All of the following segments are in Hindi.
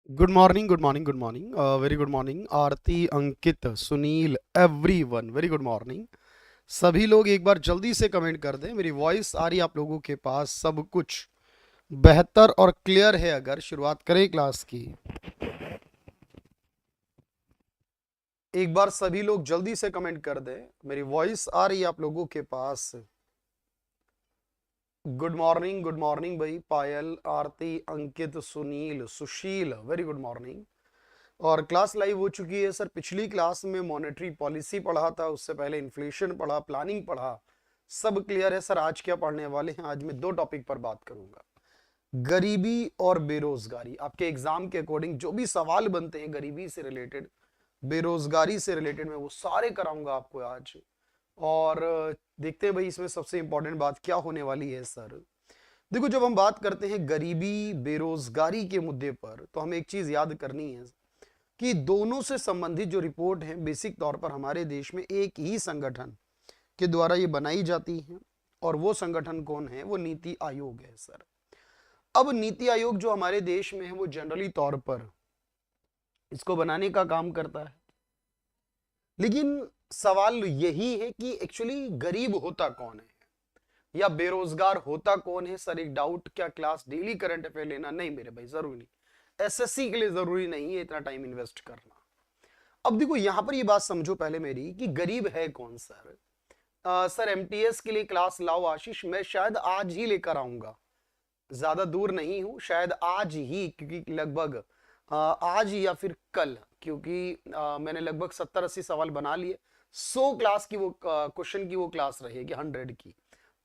Good morning good morning good morning very good morning Aarti Ankit Sunil everyone very good morning. सभी लोग एक बार जल्दी से कमेंट कर दें। मेरी वॉइस आ रही है आप लोगों के पास? सब कुछ बेहतर और क्लियर है? अगर शुरुआत करें क्लास की, एक बार सभी लोग जल्दी से कमेंट कर दें। मेरी वॉइस आ रही है आप लोगों के पास? गुड मॉर्निंग भाई। पायल, आरती, अंकित, सुनील, सुशील, वेरी गुड मॉर्निंग। और क्लास लाइव हो चुकी है सर। पिछली क्लास में मॉनेटरी पॉलिसी पढ़ा था, उससे पहले इन्फ्लेशन पढ़ा, प्लानिंग पढ़ा, सब क्लियर है सर। आज क्या पढ़ने वाले हैं? आज मैं दो टॉपिक पर बात करूंगा, गरीबी और बेरोजगारी। आपके एग्जाम के अकॉर्डिंग जो भी सवाल बनते हैं गरीबी से रिलेटेड, बेरोजगारी से रिलेटेड, मैं वो सारे कराऊंगा आपको आज। और देखते हैं भाई इसमें सबसे इंपॉर्टेंट बात क्या होने वाली है सर। देखो, जब हम बात करते हैं गरीबी बेरोजगारी के मुद्दे पर, तो हमें एक चीज याद करनी है कि दोनों से संबंधित जो रिपोर्ट है बेसिक तौर पर हमारे देश में एक ही संगठन के द्वारा ये बनाई जाती है। और वो संगठन कौन है? वो नीति आयोग है सर। अब नीति आयोग जो हमारे देश में है वो जनरली तौर पर इसको बनाने का काम करता है, लेकिन सवाल यही है कि एक्चुअली गरीब होता कौन है या बेरोजगार होता कौन है सर। एक डाउट, क्या क्लास डेली करंट अफेयर लेना? नहीं मेरे भाई, जरूरी नहीं। एसएससी के लिए जरूरी नहीं है इतना टाइम इन्वेस्ट करना। अब देखो यहां पर ये बात समझो पहले मेरी कि गरीब है कौन सर। सर एमटीएस के लिए क्लास लाओ आशीष, मैं शायद आज ही लेकर आऊंगा, ज्यादा दूर नहीं हूं, शायद आज ही, क्योंकि लगभग आज या फिर कल, क्योंकि मैंने लगभग 70-80 सवाल बना लिए। 100 क्लास की वो क्वेश्चन की वो क्लास रहेगी, 100 की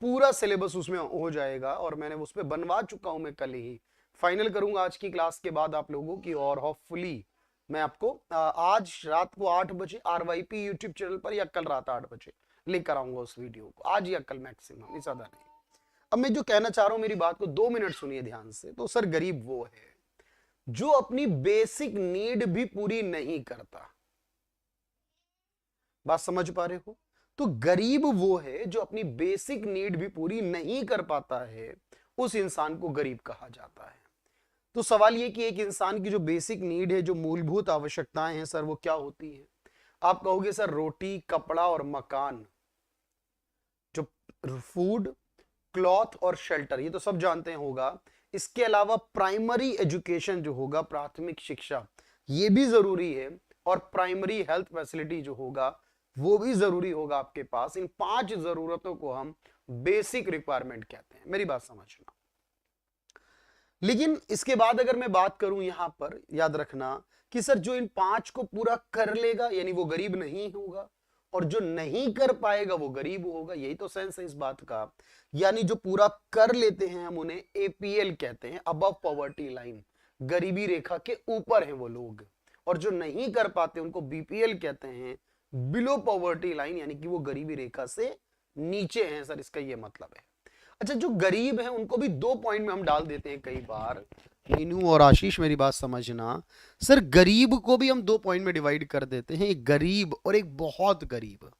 पूरा सिलेबस उसमें हो जाएगा। और मैंने उस पर बनवा चुका हूं, मैं कल ही फाइनल करूंगा आज की क्लास के बाद आप लोगों की। और होपफुली मैं आपको आज रात को 8 बजे आरवाईपी यूट्यूब चैनल पर या कल रात 8 बजे लेकर आऊंगा उस वीडियो को, आज या कल मैक्सिमम, ज्यादा नहीं। अब मैं जो कहना चाह रहा हूं, मेरी बात को 2 मिनट सुनिए ध्यान से। तो सर गरीब वो है जो अपनी बेसिक नीड भी पूरी नहीं करता। बात समझ पा रहे हो? तो गरीब वो है जो अपनी बेसिक नीड भी पूरी नहीं कर पाता है, उस इंसान को गरीब कहा जाता है। तो सवाल ये कि एक इंसान की जो बेसिक नीड है, जो मूलभूत आवश्यकताएं हैं सर, वो क्या होती है? आप कहोगे सर रोटी, कपड़ा और मकान। जो फूड, क्लॉथ और शेल्टर, ये तो सब जानते हैं होगा। इसके अलावा प्राइमरी एजुकेशन जो होगा, प्राथमिक शिक्षा, ये भी जरूरी है। और प्राइमरी हेल्थ फैसिलिटी जो होगा वो भी जरूरी होगा आपके पास। इन 5 जरूरतों को हम बेसिक रिक्वायरमेंट कहते हैं। मेरी बात समझना। लेकिन इसके बाद अगर मैं बात करूं यहां पर, याद रखना कि सर जो इन 5 को पूरा कर लेगा यानी वो गरीब नहीं होगा, और जो नहीं कर पाएगा वो गरीब होगा। यही तो सेंस है इस बात का। यानी जो पूरा कर लेते हैं हम उन्हें एपीएल कहते हैं, अबव पॉवर्टी लाइन, गरीबी रेखा के ऊपर हैं वो लोग। और जो नहीं कर पाते उनको बीपीएल कहते हैं, बिलो पॉवर्टी लाइन, यानी कि वो गरीबी रेखा से नीचे हैं सर, इसका ये मतलब है। अच्छा, जो गरीब है उनको भी 2 पॉइंट में हम डाल देते हैं कई बार। मीनू और आशीष मेरी बात समझना, सर गरीब को भी हम 2 पॉइंट में डिवाइड कर देते हैं, एक गरीब और एक बहुत गरीब।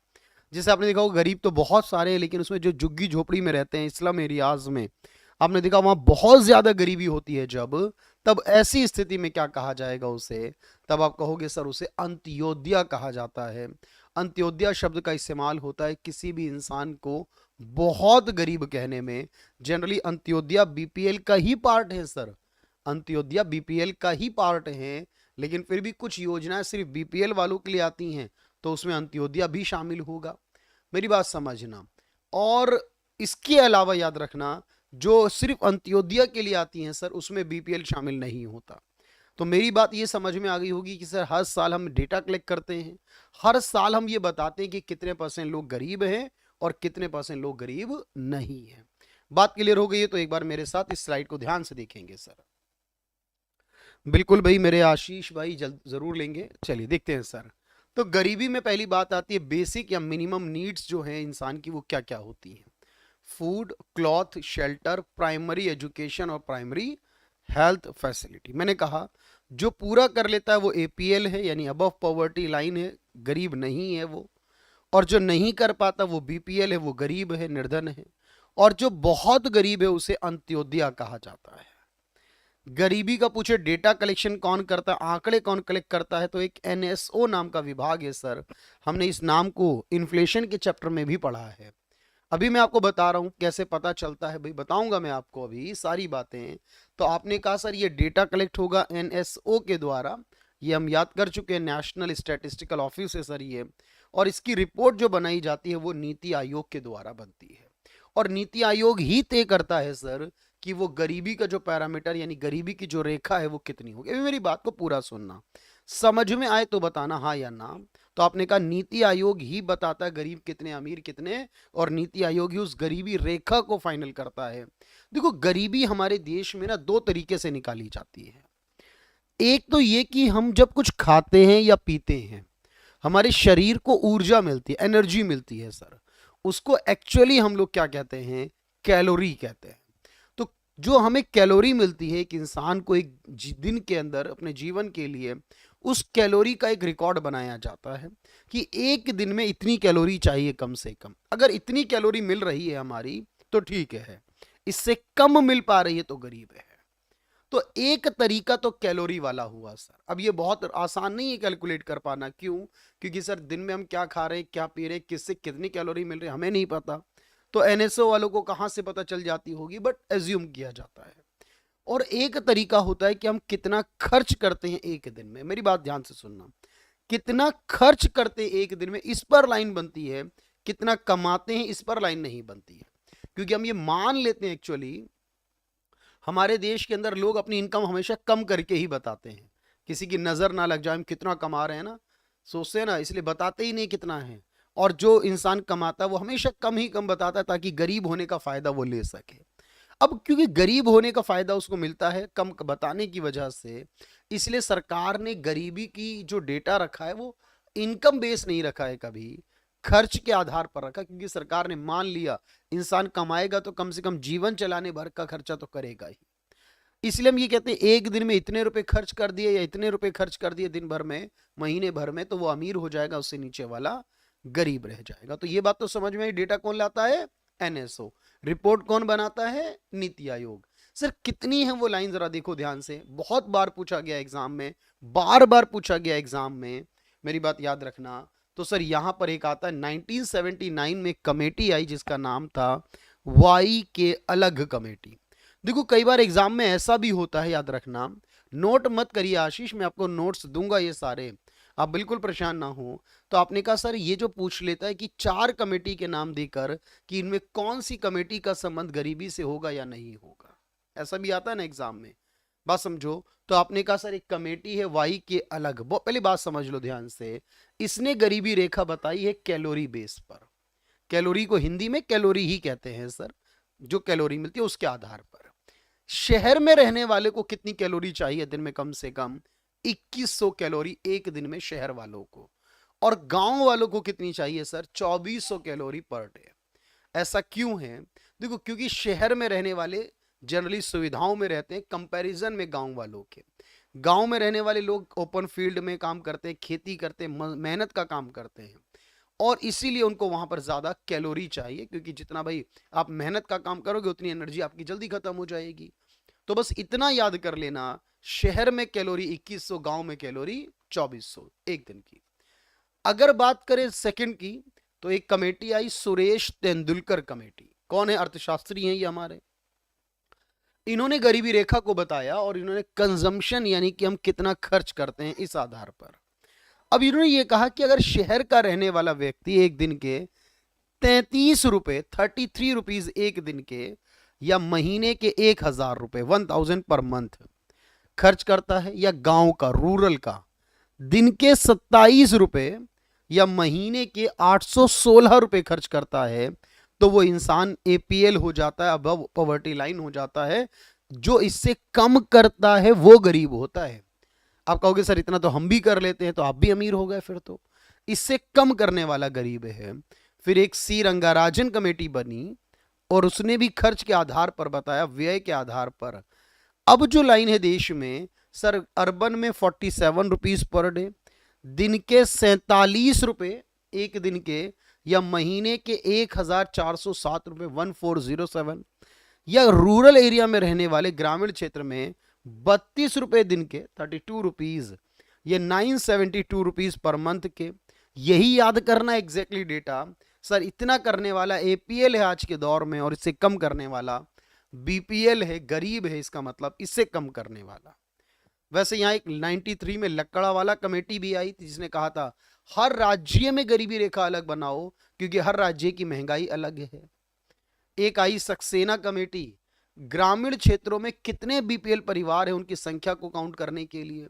जैसे आपने देखा होगा गरीब तो बहुत सारे हैं, लेकिन उसमें जो झुग्गी झोपड़ी में रहते हैं, स्लम एरियाज में, आपने देखा वहां बहुत ज्यादा गरीबी होती है। जब तब ऐसी स्थिति में क्या कहा जाएगा उसे? तब आप कहोगे सर उसे अंत्योदय कहा जाता है। अंत्योदय शब्द का इस्तेमाल होता है किसी भी इंसान को बहुत गरीब कहने में। जनरली अंत्योदय बीपीएल का ही पार्ट है सर, अंत्योदय बीपीएल का ही पार्ट है। लेकिन फिर भी कुछ योजनाएं सिर्फ बीपीएल वालों के लिए आती हैं, तो उसमें अंत्योदय भी शामिल होगा। मेरी बात समझना। और इसके अलावा याद रखना, जो सिर्फ अंत्योदय के लिए आती हैं सर, उसमें बीपीएल शामिल नहीं होता। तो मेरी बात ये समझ में आ गई होगी कि सर हर साल हम डेटा कलेक्ट करते हैं, हर साल हम ये बताते हैं कि कितने परसेंट लोग गरीब हैं और कितने परसेंट लोग गरीब नहीं है। बात क्लियर हो गई है? तो एक बार मेरे साथ इस स्लाइड को ध्यान से देखेंगे सर। बिल्कुल भाई, मेरे आशीष भाई जरूर लेंगे। चलिए देखते हैं सर। तो गरीबी में पहली बात आती है बेसिक या मिनिमम नीड्स जो है इंसान की, वो क्या क्या होती हैं? Food, cloth, shelter, primary education और प्राइमरी हेल्थ फैसिलिटी। मैंने कहा जो पूरा कर लेता है वो एपीएल है, यानी अबव पॉवर्टी लाइन है, गरीब नहीं है वो। और जो नहीं कर पाता वो बीपीएल है, वो गरीब है, निर्धन है। और जो बहुत गरीब है उसे अंत्योदय कहा जाता है। गरीबी का पूछे डेटा कलेक्शन कौन करता है, आंकड़े कौन कलेक्ट करता है, तो एक एनएसओ नाम का विभाग है सर। हमने इस नाम को इन्फ्लेशन के चैप्टर में भी पढ़ा है। अभी मैं आपको बता रहा हूं कैसे पता चलता है, भाई बताऊंगा मैं आपको अभी सारी बातें। तो आपने कहा सर ये डेटा कलेक्ट होगा एनएसओ के द्वारा, ये हम याद कर चुके हैं, नेशनल स्टैटिस्टिकल ऑफिस है सर ये। और इसकी रिपोर्ट जो बनाई जाती है वो नीति आयोग के द्वारा बनती है, और नीति आयोग ही तय करता है सर कि वो गरीबी का जो पैरामीटर यानी गरीबी की जो रेखा है वो कितनी होगी। अभी मेरी बात को पूरा सुनना, समझ में आए तो बताना हाँ या ना। तो आपने कहा नीति आयोग ही बताता है गरीब कितने अमीर कितने, और नीति आयोग ही उस गरीबी रेखा को फाइनल करता है। देखो गरीबी हमारे देश में ना दो तरीके से निकाली जाती है। एक तो ये कि हम जब कुछ खाते हैं या पीते हैं हमारे शरीर को ऊर्जा मिलती है, एनर्जी मिलती है सर, उसको एक्चुअली हम लोग क्या कहते हैं, कैलोरी कहते हैं। तो जो हमें कैलोरी मिलती है एक इंसान को एक दिन के अंदर अपने जीवन के लिए, उस कैलोरी का एक रिकॉर्ड बनाया जाता है कि एक दिन में इतनी कैलोरी चाहिए कम से कम। अगर इतनी कैलोरी मिल रही है हमारी तो ठीक है, इससे कम मिल पा रही है तो गरीब है। तो एक तरीका तो कैलोरी वाला हुआ सर। अब ये बहुत आसान नहीं है कैलकुलेट कर पाना, क्यों? क्योंकि सर दिन में हम क्या खा रहे हैं, क्या पी रहे हैं, किससे कितनी कैलोरी मिल रही है हमें नहीं पता। तो एनएसओ वालों को कहां से पता चल जाती होगी, बट एज्यूम किया जाता है। और एक तरीका होता है कि हम कितना खर्च करते हैं एक दिन में। मेरी बात ध्यान से सुनना, कितना खर्च करते हैं एक दिन में इस पर लाइन बनती है, कितना कमाते हैं इस पर लाइन नहीं बनती है। क्योंकि हम ये मान लेते हैं एक्चुअली हमारे देश के अंदर लोग अपनी इनकम हमेशा कम करके ही बताते हैं, किसी की नजर ना लग जाए हम कितना कमा रहे हैं ना, सोचते हैं ना, इसलिए बताते ही नहीं कितना है। और जो इंसान कमाता है वो हमेशा कम ही कम बताता है ताकि गरीब होने का फायदा वो ले सके। अब क्योंकि गरीब होने का फायदा उसको मिलता है कम बताने की वजह से, इसलिए सरकार ने गरीबी की जो डेटा रखा है वो इनकम बेस नहीं रखा है, कभी खर्च के आधार पर रखा। क्योंकि सरकार ने मान लिया इंसान कमाएगा तो कम से कम जीवन चलाने भर का खर्चा तो करेगा ही। इसलिए हम ये कहते हैं एक दिन में इतने रुपए खर्च कर दिए या इतने रुपए खर्च कर दिए दिन भर में, महीने भर में, तो वो अमीर हो जाएगा, उससे नीचे वाला गरीब रह जाएगा। तो ये बात तो समझ में आई। डेटा कौन लाता है? एनएसओ। रिपोर्ट कौन बनाता है? नीति आयोग। सर कितनी है वो लाइन जरा देखो ध्यान से, बहुत बार पूछा गया एग्जाम में, बार बार पूछा गया एग्जाम में, मेरी बात याद रखना। तो सर यहां पर एक आता है 1979 में कमेटी आई जिसका नाम था वाई के अलग कमेटी। देखो कई बार एग्जाम में ऐसा भी होता है, याद रखना, नोट मत करिए आशीष, मैं आपको नोट्स दूंगा ये सारे, आप बिल्कुल परेशान ना हो। तो आपने कहा सर ये जो पूछ लेता है कि 4 कमेटी के नाम देकर कि इनमें कौन सी कमेटी का संबंध गरीबी से होगा या नहीं होगा, ऐसा भी आता है ना एग्जाम में, बात समझो। तो आपने कहा सर एक कमेटी है वाई के अलग, पहले बात समझ लो ध्यान से, इसने गरीबी रेखा बताई है कैलोरी बेस पर। कैलोरी को हिंदी में कैलोरी ही कहते हैं सर, जो कैलोरी मिलती है उसके आधार पर। शहर में रहने वाले को कितनी कैलोरी चाहिए दिन में? कम से कम 2100 कैलोरी एक दिन में शहर वालों को। और गांव वालों को कितनी चाहिए सर? 2400 calorie per day. ऐसा क्यों है? देखो क्योंकि शहर में रहने वाले जनरली सुविधाओं में रहते हैं कंपैरिजन में गांव वालों के। गांव में रहने वाले लोग ओपन फील्ड में काम करते हैं, खेती करते हैं, मेहनत का काम करते हैं, और इसीलिए उनको वहां पर ज्यादा कैलोरी चाहिए। क्योंकि जितना भाई आप मेहनत का काम करोगे उतनी एनर्जी आपकी जल्दी खत्म हो जाएगी। तो बस इतना याद कर लेना, शहर में कैलोरी 2100, गांव में कैलोरी 2400 एक दिन की। अगर बात करें सेकंड की, तो एक कमेटी आई सुरेश तेंदुलकर कमेटी। कौन है? अर्थशास्त्री हैं ये हमारे। इन्होंने गरीबी रेखा को बताया और इन्होंने कंजम्पशन यानी कि हम कितना खर्च करते हैं इस आधार पर। अब इन्होंने ये कहा कि अगर शहर का रहने वाला व्यक्ति एक दिन के 33 रुपए 33 रुपीज एक दिन के, या महीने के 1000 रुपए 1000 पर मंथ खर्च करता है, या गांव का रूरल का दिन के 27 रुपए या महीने के 816 रुपए खर्च करता है, तो वो इंसान एपीएल हो जाता है, अबव पॉवर्टी लाइन हो जाता है। जो इससे कम करता है वो गरीब होता है। आप कहोगे सर इतना तो हम भी कर लेते हैं, तो आप भी अमीर हो गए फिर तो। इससे कम करने वाला गरीब है। फिर एक सी रंगाराजन कमेटी बनी और उसने भी खर्च के आधार पर बताया, व्यय के आधार पर। अब जो लाइन है देश में सर, अर्बन में 47 रुपीज पर डे, दिन के 47 रुपए एक दिन के, या महीने के 1407 रुपए 1407, या रूरल एरिया में रहने वाले ग्रामीण क्षेत्र में ₹32 दिन के 32 रुपीज, ये 972 रुपीज पर मंथ के। यही याद करना एग्जैक्टली डेटा। सर इतना करने वाला एपीएल है आज के दौर में, और इससे कम करने वाला बीपीएल है, गरीब है, इसका मतलब इससे कम करने वाला। वैसे यहाँ एक 93 में लकड़ा वाला कमेटी भी आई थी, जिसने कहा था हर राज्य में गरीबी रेखा अलग बनाओ, क्योंकि हर राज्य की महंगाई अलग है। एक आई सक्सेना कमेटी, ग्रामीण क्षेत्रों में कितने बीपीएल परिवार हैं उनकी संख्या को काउंट करने के लिए।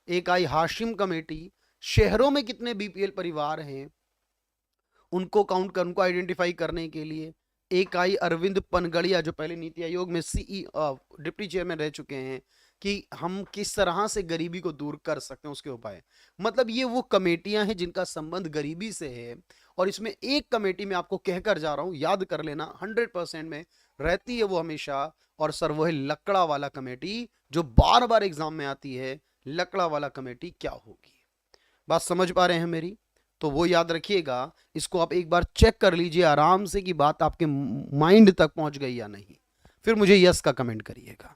एक आई हाशिम कमेटी, शहरों में कितने बीपीएल परिवार हैं उनको काउंट कर, उनको आइडेंटिफाई करने के लिए। एक आई अरविंद पनगड़िया, जो पहले नीति आयोग में डिप्टी चेयरमैन रह चुके हैं, कि हम किस तरह से गरीबी को दूर कर सकते हैं उसके उपाय। मतलब ये वो कमेटियां हैं जिनका संबंध गरीबी से है। और इसमें एक कमेटी में आपको कहकर जा रहा हूं, याद कर लेना, 100% में रहती है वो हमेशा। और सर वो है लकड़ा वाला कमेटी, जो बार बार एग्जाम में आती है। लकड़ा वाला कमेटी क्या होगी? बात समझ पा रहे हैं मेरी? तो वो याद रखिएगा, इसको आप एक बार चेक कर लीजिए आराम से कि बात आपके माइंड तक पहुंच गई या नहीं। फिर मुझे यस का कमेंट करिएगा।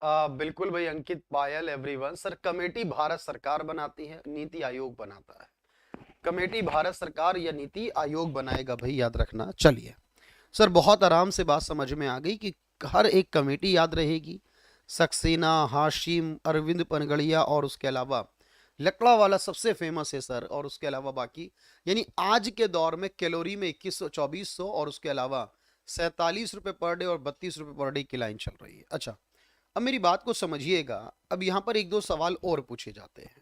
बिल्कुल भाई अंकित, पायल, एवरीवन। सर कमेटी भारत सरकार बनाती है, नीति आयोग बनाता है। कमेटी भारत सरकार या नीति आयोग बनाएगा भाई, याद रखना। चलिए सर, बहुत आराम से बात समझ में आ गई कि हर एक कमेटी याद रहेगी। सक्सेना, हाशिम, अरविंद पनगड़िया, और उसके अलावा लकड़ा वाला सबसे फेमस है सर। और उसके अलावा बाकी, यानी आज के दौर में कैलोरी में 2100 2400, और उसके अलावा 47 रुपए पर डे और 32 रुपए पर डे की लाइन चल रही है। अच्छा, अब मेरी बात को समझिएगा। अब यहाँ पर एक दो सवाल और पूछे जाते हैं।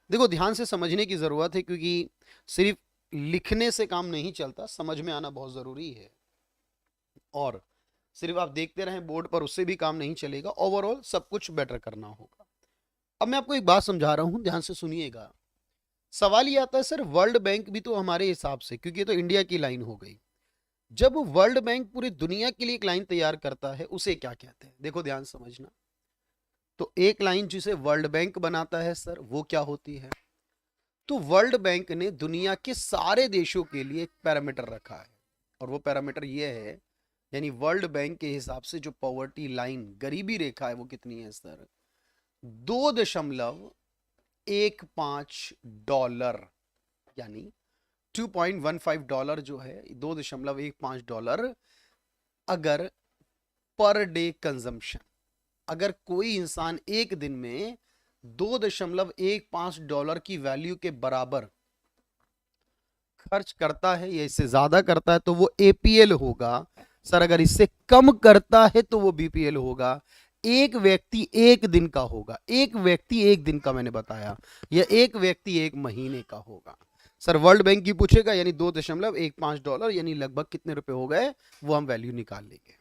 देखो ध्यान से समझने की जरूरत है, क्योंकि सिर्फ लिखने से काम नहीं चलता, समझ में आना बहुत जरूरी है। और सिर्फ आप देखते रहें बोर्ड पर, उससे भी काम नहीं चलेगा। ओवरऑल सब कुछ बेटर करना होगा। अब मैं आपको एक बात समझा रहा हूं, ध्यान से सुनिएगा। सवाल ये आता है सर, वर्ल्ड बैंक भी तो हमारे हिसाब से, क्योंकि ये तो इंडिया की लाइन हो गई, जब वर्ल्ड बैंक पूरी दुनिया के लिए एक लाइन तैयार करता है उसे क्या कहते हैं? देखो ध्यान समझना। तो एक लाइन जिसे वर्ल्ड बैंक बनाता है सर, वो क्या होती है? तो वर्ल्ड बैंक ने दुनिया के सारे देशों के लिए एक पैरामीटर रखा है, और वो पैरामीटर ये है, यानी वर्ल्ड बैंक के हिसाब से जो पॉवर्टी लाइन, गरीबी रेखा है, वो कितनी है सर? $2.15, यानी $2.15 जो है, $2.15 अगर पर डे कंजम्पशन, अगर कोई इंसान एक दिन में $2.15 की वैल्यू के बराबर खर्च करता है या इससे ज्यादा करता है, तो वो एपीएल होगा सर। अगर इससे कम करता है तो वो बीपीएल होगा। एक व्यक्ति एक दिन का होगा, एक व्यक्ति एक दिन का मैंने बताया, या एक व्यक्ति एक महीने का होगा सर। वर्ल्ड बैंक की पूछेगा, यानी $2.15, यानी लगभग कितने रुपए हो गए, वो हम वैल्यू निकाल लेंगे।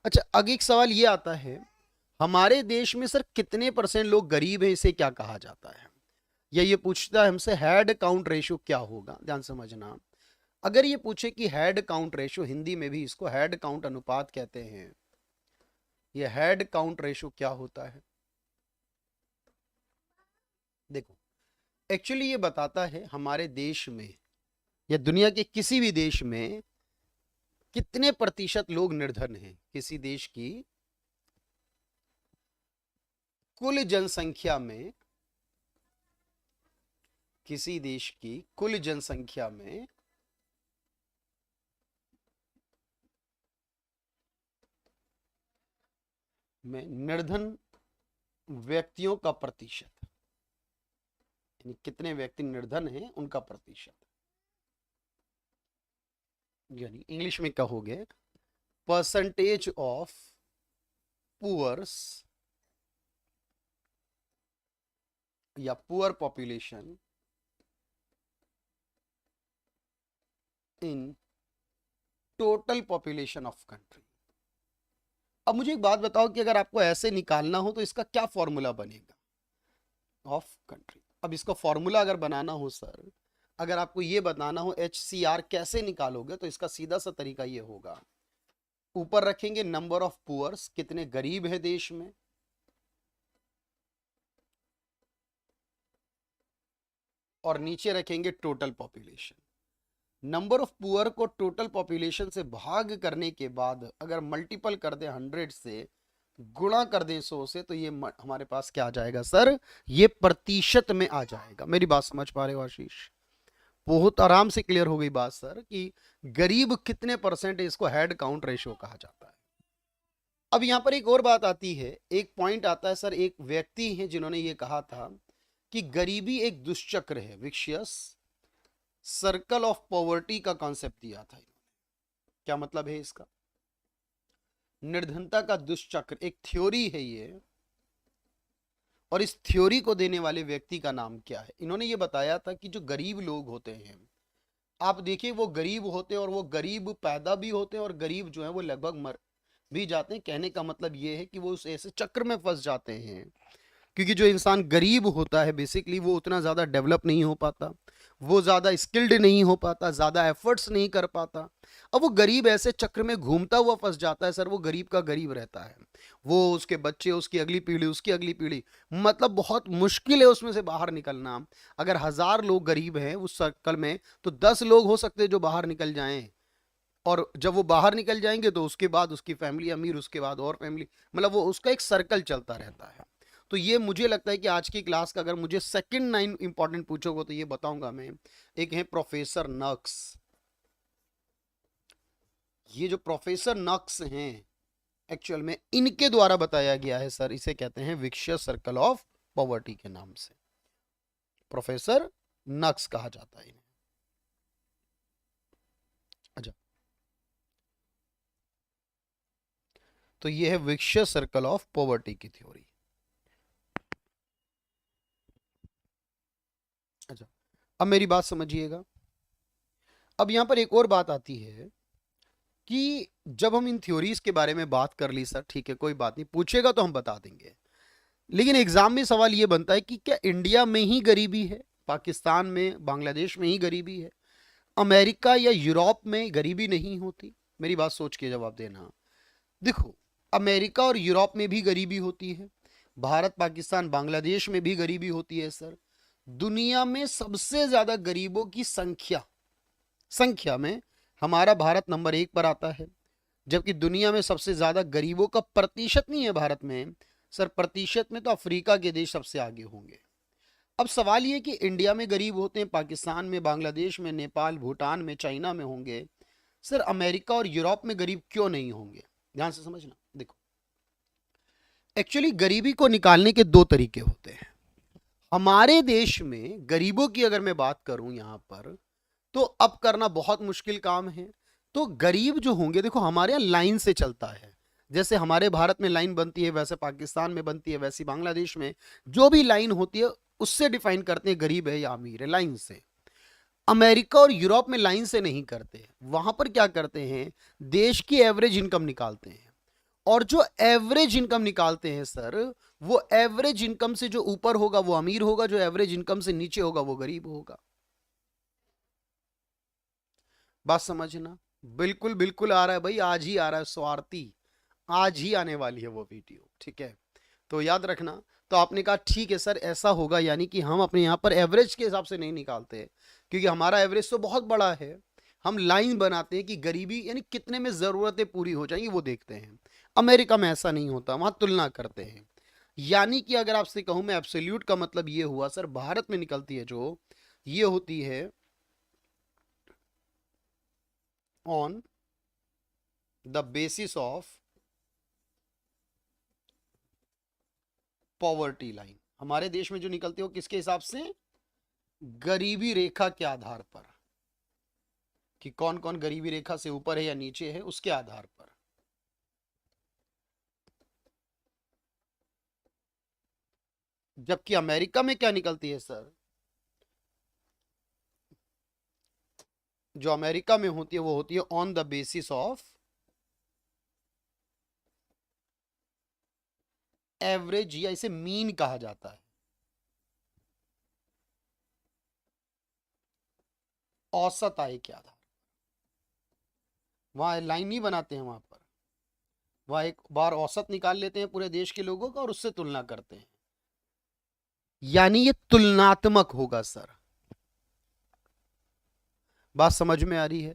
अच्छा, आगे एक सवाल ये आता है, हमारे देश में सर कितने % लोग गरीब हैं, इसे क्या कहा जाता है? या ये पूछता है हमसे हेड काउंट रेशियो क्या होगा? ध्यान समझना। अगर ये पूछे कि हेड काउंट रेशियो, हिंदी में भी इसको हेड काउंट अनुपात कहते हैं, ये हेड काउंट रेशियो क्या होता है? देखो, एक्चुअली ये बताता है हमारे देश में या दुनिया के किसी भी देश में कितने प्रतिशत लोग निर्धन हैं? किसी देश की कुल जनसंख्या में, किसी देश की कुल जनसंख्या में निर्धन व्यक्तियों का प्रतिशत, यानी कितने व्यक्ति निर्धन हैं उनका प्रतिशत, यानी इंग्लिश में कहोगे परसेंटेज ऑफ पुअर्स या poor population in total population of country. अब मुझे एक बात बताओ कि अगर आपको ऐसे निकालना हो तो इसका क्या फॉर्मूला बनेगा? Of country. अब इसका फॉर्मूला अगर बनाना हो सर, अगर आपको ये बताना हो HCR कैसे निकालोगे, तो इसका सीधा सा तरीका ये होगा, ऊपर रखेंगे नंबर ऑफ पुअर्स, कितने गरीब है देश में, और नीचे रखेंगे total population. Number of poor को टोटल पॉपुलेशन से भाग करने के बाद अगर मल्टीपल कर दें 100 से, गुणा कर दें 100 से, तो ये हमारे पास क्या आ जाएगा सर? ये प्रतिशत में आ जाएगा। मेरी बात समझ पा रहे हो आशीष? बहुत आराम से क्लियर हो गई बात सर कि गरीब कितने परसेंट है, इसको हेड काउंट रेशियो कहा जाता है। अब यहां पर एक और बात आती है, एक पॉइंट आता है सर, एक व्यक्ति है जिन्होंने ये कहा था कि गरीबी एक दुष्चक्र है, विशियस सर्कल ऑफ पॉवर्टी का कॉन्सेप्ट दिया था। क्या मतलब है इसका? निर्धनता का दुष्चक्र एक थ्योरी है ये, और इस थ्योरी को देने वाले व्यक्ति का नाम क्या है? इन्होंने ये बताया था कि जो गरीब लोग होते हैं, आप देखिए वो गरीब होते हैं और वो गरीब पैदा भी होते हैं और गरीब जो है वो लगभग मर भी जाते हैं। कहने का मतलब ये है कि वो उस ऐसे चक्र में फंस जाते हैं, क्योंकि जो इंसान गरीब होता है बेसिकली वो उतना ज़्यादा डेवलप नहीं हो पाता, वो ज़्यादा स्किल्ड नहीं हो पाता, ज़्यादा एफर्ट्स नहीं कर पाता। अब वो गरीब ऐसे चक्र में घूमता हुआ फंस जाता है सर, वो गरीब का गरीब रहता है, वो उसके बच्चे, उसकी अगली पीढ़ी, उसकी अगली पीढ़ी, मतलब बहुत मुश्किल है उसमें से बाहर निकलना। अगर 1000 लोग गरीब हैं उस सर्कल में, तो 10 लोग हो सकते हैं जो बाहर निकल जाएं, और जब वो बाहर निकल जाएंगे तो उसके बाद उसकी फैमिली अमीर, उसके बाद और फैमिली, मतलब वो उसका एक सर्कल चलता रहता है। तो ये मुझे लगता है कि आज की क्लास का अगर मुझे सेकंड 9 इंपॉर्टेंट पूछोगे तो ये बताऊंगा मैं। एक है प्रोफेसर नक्स। ये जो प्रोफेसर नक्स हैं एक्चुअल में इनके द्वारा बताया गया है सर, इसे कहते हैं विशियस सर्कल ऑफ पॉवर्टी के नाम से, प्रोफेसर नक्स कहा जाता है इन्हें। अच्छा, तो ये है विशियस सर्कल ऑफ पॉवर्टी की थ्योरी। अच्छा, अब मेरी बात समझिएगा। अब यहां पर एक और बात आती है कि जब हम इन थ्योरीज के बारे में बात कर ली सर, ठीक है कोई बात नहीं, पूछेगा तो हम बता देंगे, लेकिन एग्जाम में सवाल ये बनता है कि क्या इंडिया में ही गरीबी है, पाकिस्तान में, बांग्लादेश में ही गरीबी है, अमेरिका या यूरोप में गरीबी नहीं होती? मेरी बात सोच के जवाब देना। देखो, अमेरिका और यूरोप में भी गरीबी होती है, भारत, पाकिस्तान, बांग्लादेश में भी गरीबी होती है सर। दुनिया में सबसे ज्यादा गरीबों की संख्या में हमारा भारत नंबर 1 पर आता है, जबकि दुनिया में सबसे ज्यादा गरीबों का प्रतिशत नहीं है भारत में सर, प्रतिशत में तो अफ्रीका के देश सबसे आगे होंगे। अब सवाल ये कि इंडिया में गरीब होते हैं, पाकिस्तान में, बांग्लादेश में, नेपाल, भूटान में, चाइना में होंगे सर, अमेरिका और यूरोप में गरीब क्यों नहीं होंगे? ध्यान से समझना। देखो, एक्चुअली गरीबी को निकालने के 2 तरीके होते हैं। हमारे देश में गरीबों की अगर मैं बात करूं यहां पर, तो अब करना बहुत मुश्किल काम है। तो गरीब जो होंगे, देखो हमारे यहाँ लाइन से चलता है, जैसे हमारे भारत में लाइन बनती है वैसे पाकिस्तान में बनती है, वैसे बांग्लादेश में जो भी लाइन होती है उससे डिफाइन करते हैं गरीब है या अमीर है, लाइन से। अमेरिका और यूरोप में लाइन से नहीं करते, वहां पर क्या करते हैं, देश की एवरेज इनकम निकालते हैं, और जो एवरेज इनकम निकालते हैं सर, वो एवरेज इनकम से जो ऊपर होगा वो अमीर होगा, जो एवरेज इनकम से नीचे होगा वो गरीब होगा। बात समझना। बिल्कुल बिल्कुल आ रहा है भाई, आज ही आ रहा है स्वार्थी, आज ही आने वाली है वो वीडियो, ठीक है? तो याद रखना। तो आपने कहा ठीक है सर ऐसा होगा, यानी कि हम अपने यहाँ पर एवरेज के हिसाब से नहीं निकालते, क्योंकि हमारा एवरेज तो बहुत बड़ा है। हम लाइन बनाते हैं कि गरीबी यानी कितने में जरूरतें पूरी हो जाएंगी वो देखते हैं। अमेरिका में ऐसा नहीं होता, वहां तुलना करते हैं। यानी कि अगर आपसे कहूं मैं एब्सोल्यूट का मतलब ये हुआ सर, भारत में निकलती है जो, ये होती है on the basis of poverty line. हमारे देश में जो निकलती है वो किसके हिसाब से, गरीबी रेखा के आधार पर, कि कौन कौन गरीबी रेखा से ऊपर है या नीचे है उसके आधार पर। जबकि अमेरिका में क्या निकलती है सर, जो अमेरिका में होती है वो होती है on the basis of average, या इसे मीन कहा जाता है, औसत आय के आधार। वहां लाइन नहीं बनाते हैं, वहां पर वहां एक बार औसत निकाल लेते हैं पूरे देश के लोगों का और उससे तुलना करते हैं। यानी ये तुलनात्मक होगा सर। बात समझ में आ रही है?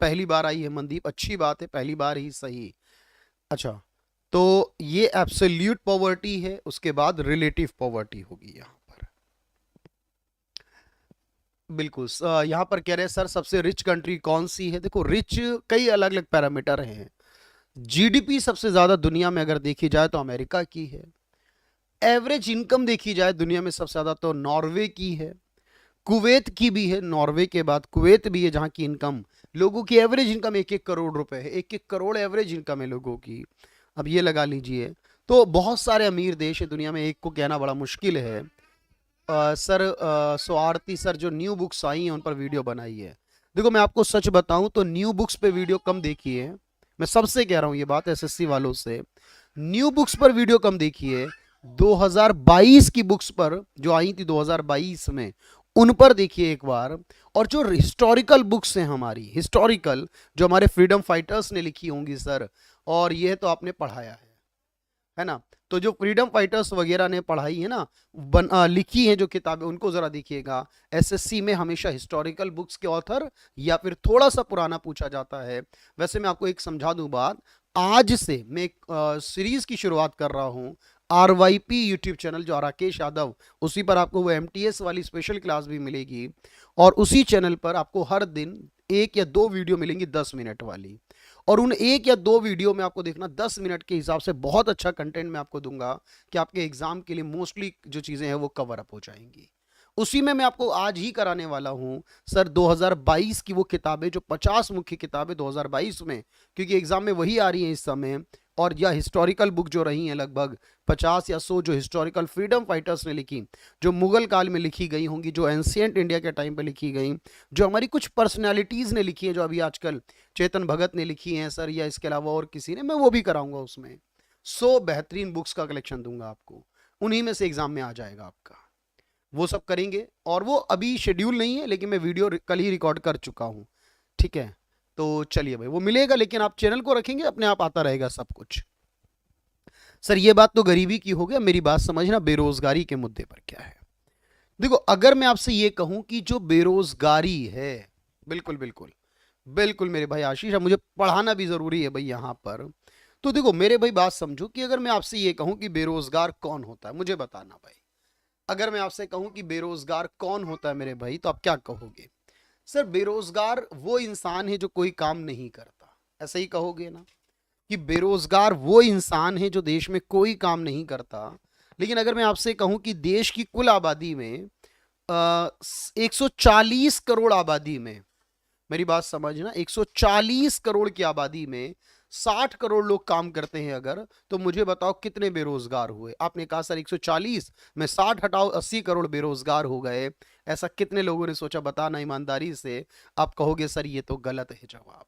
पहली बार आई है मनदीप, अच्छी बात है, पहली बार ही सही। अच्छा, तो ये एब्सोल्यूट पॉवर्टी है, उसके बाद रिलेटिव पॉवर्टी होगी यहां पर। बिल्कुल यहां पर कह रहे हैं सर सबसे रिच कंट्री कौन सी है। देखो रिच कई अलग अलग पैरामीटर हैं। जीडीपी सबसे ज्यादा दुनिया में अगर देखी जाए तो अमेरिका की है। एवरेज इनकम देखी जाए दुनिया में सबसे ज्यादा तो नॉर्वे की है, कुवैत की भी है, नॉर्वे के बाद कुवैत भी है, जहां की इनकम, लोगों की एवरेज इनकम 1-1 करोड़ रुपए है, 1-1 करोड़ एवरेज इनकम है लोगों की। अब ये लगा लीजिए, तो बहुत सारे अमीर देश है दुनिया में, एक को कहना बड़ा मुश्किल है। सर सो आरती सर जो न्यू बुक्स आई हैं उन पर वीडियो बनाई है। देखो मैं आपको सच बताऊं तो न्यू बुक्स पे वीडियो कम देखिए, मैं सबसे कह रहा हूं ये बात एसएससी वालों से, न्यू बुक्स पर वीडियो कम देखिए। 2022 की बुक्स पर जो आई थी 2022 में, उन पर देखिए एक बार। और जो हिस्टोरिकल बुक्स हैं हमारी, हिस्टोरिकल जो हमारे फ्रीडम फाइटर्स ने लिखी होंगी सर, और यह तो आपने पढ़ाया है ना, तो जो फ्रीडम फाइटर्स वगैरह ने पढ़ाई है ना, लिखी है जो किताबें, उनको जरा देखिएगा। एसएससी में हमेशा हिस्टोरिकल बुक्स के ऑथर या फिर थोड़ा सा पुराना पूछा जाता है। वैसे मैं आपको एक समझा दूं बात, आज से मैं एक सीरीज की शुरुआत कर रहा हूं, RYP यूट्यूब चैनल जो राकेश यादव, उसी पर आपको वो MTS वाली स्पेशल क्लास भी मिलेगी, और उसी चैनल पर आपको हर दिन 1 या 2 वीडियो मिलेंगी 10 मिनट वाली। और उन 1 या 2 वीडियो में आपको देखना 10 मिनट के हिसाब से बहुत अच्छा कंटेंट मैं आपको दूंगा कि आपके एग्जाम के लिए मोस्टली जो चीजें हैं वो कवर अप हो जाएंगी। उसी में मैं आपको आज ही कराने वाला हूं सर 2022 की वो किताबें, जो 50 मुख्य किताबें 2022 में, क्योंकि एग्जाम में वही आ रही हैं इस समय, और या हिस्टोरिकल बुक जो रही हैं लगभग 50 या 100 जो हिस्टोरिकल फ्रीडम फाइटर्स ने लिखी, जो मुगल काल में लिखी गई होंगी, जो एंशियंट इंडिया के टाइम पे लिखी गई, जो हमारी कुछ पर्सनैलिटीज ने लिखी है, जो अभी आजकल चेतन भगत ने लिखी हैं सर, या इसके अलावा और किसी ने, मैं वो भी कराऊंगा उसमें। 100 बेहतरीन बुक्स का कलेक्शन दूंगा आपको, उन्हीं में से एग्जाम में आ जाएगा आपका, वो सब करेंगे। और वो अभी शेड्यूल नहीं है, लेकिन मैं वीडियो कल ही रिकॉर्ड कर चुका हूं, ठीक है। तो चलिए भाई वो मिलेगा, लेकिन आप चैनल को रखेंगे अपने आप आता रहेगा सब कुछ। सर ये बात तो गरीबी की हो गया, मेरी बात समझना बेरोजगारी के मुद्दे पर क्या है। देखो अगर मैं आपसे ये कहूं कि जो बेरोजगारी है, बिल्कुल बिल्कुल बिल्कुल मेरे भाई आशीष, अब मुझे पढ़ाना भी जरूरी है भाई यहां पर। तो देखो मेरे भाई बात समझो कि अगर मैं आपसे ये कहूं कि बेरोजगार कौन होता है, मुझे बताना भाई। अगर मैं आपसे कहूं कि बेरोजगार कौन होता है मेरे भाई, तो आप क्या कहोगे? सर बेरोजगार वो इंसान है जो कोई काम नहीं करता, ऐसा ही कहोगे ना, कि बेरोजगार वो इंसान है जो देश में कोई काम नहीं करता। लेकिन अगर मैं आपसे कहूं कि देश की कुल आबादी में 140 करोड़ आबादी में, मेरी बात समझना, 140 करोड़ की आबादी में 60 करोड़ लोग काम करते हैं अगर, तो मुझे बताओ कितने बेरोजगार हुए? आपने कहा सर 140 में 60 हटाओ 80 करोड़ बेरोजगार हो गए। ऐसा कितने लोगों ने सोचा, बताना ईमानदारी से। आप कहोगे सर ये तो गलत है जवाब।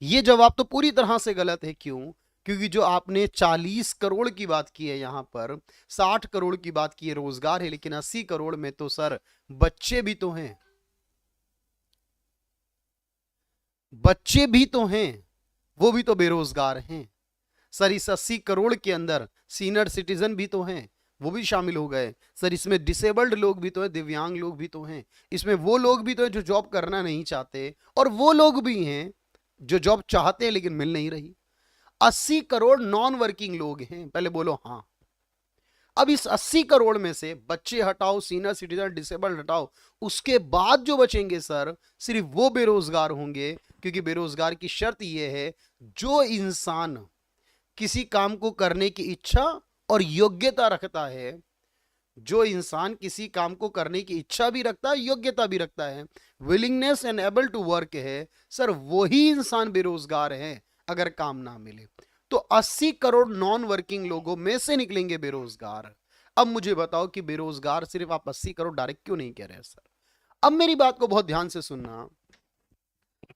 ये जवाब तो पूरी तरह से गलत है। क्यों? क्योंकि जो आपने 40 करोड़ की बात की है यहां पर, 60 करोड़ की बात की है रोजगार है, लेकिन 80 करोड़ में तो सर बच्चे भी तो हैं, बच्चे भी तो हैं, वो भी तो बेरोजगार हैं। सर इस 80 करोड़ के अंदर सीनियर सिटीजन भी तो हैं, वो भी शामिल हो गए। सर इसमें डिसेबल्ड लोग भी तो हैं, दिव्यांग लोग भी तो हैं, इसमें वो लोग भी तो हैं जो जॉब करना नहीं चाहते, और वो लोग भी हैं जो जॉब चाहते हैं लेकिन मिल नहीं रही। 80 करोड़ नॉन वर्किंग लोग हैं, पहले बोलो हाँ। अब इस 80 करोड़ में से बच्चे हटाओ, सीनियर सिटीजन, डिसेबल्ड हटाओ, उसके बाद जो बचेंगे सर सिर्फ वो बेरोजगार होंगे, क्योंकि बेरोजगार की शर्त यह है जो इंसान किसी काम को करने की इच्छा और योग्यता रखता है, जो इंसान किसी काम को करने की इच्छा भी रखता है, योग्यता भी रखता है, willingness and able to work है, सर वही इंसान बेरोजगार है अगर काम ना मिले। तो 80 करोड़ नॉन वर्किंग लोगों में से निकलेंगे बेरोजगार। अब मुझे बताओ कि बेरोजगार सिर्फ आप 80 करोड़ डायरेक्ट क्यों नहीं कह रहे हैं सर? अब मेरी बात को बहुत ध्यान से सुनना।